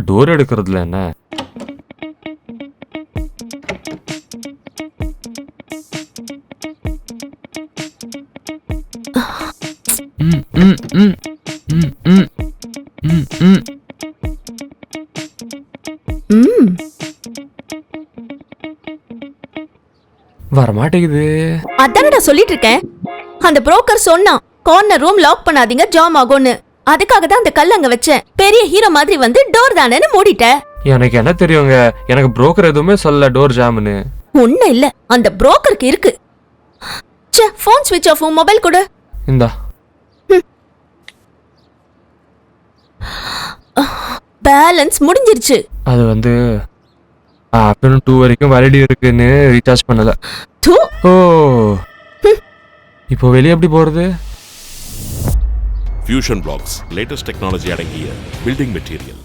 Door எடுக்கிறதுல என்ன? வரமாட்டேங்குது. அதானடா சொல்லிட்டு இருக்கேன். அந்த புரோக்கர் சொன்னான் கார்னர் ரூம் லாக் பண்ணாதீங்க ஜாம் ஆகும்னு. அதுக்காக தான் அந்த கல் அங்க வச்சேன். பெரிய ஹீரோ மாதிரி வந்து டோர் தானேன்னு மூடிட்ட. எனக்கு என்ன தெரியுங்க, எனக்கு புரோக்கர் எதுவுமே சொல்ல டோர் ஜாம்னு. ஒண்ணு இல்ல, அந்த புரோக்கருக்கு இருக்கு. ச்சே, போன் ஸ்விட்ச் ஆஃப். மொபைல் கொடு. இந்தா. பேலன்ஸ் முடிஞ்சிருச்சு. அது வந்து ஆஃப்டர்நூன் 2 வரைக்கும் வேலிடி இருக்குன்னு ரீசார்ஜ் பண்ணல. ஓ, இப்போ வெளியே எப்படி போறது? ஃபியூஷன் பிளாக்ஸ் லேட்டஸ்ட் டெக்னாலஜி அடங்கிய பில்டிங் மெட்டீரியல்.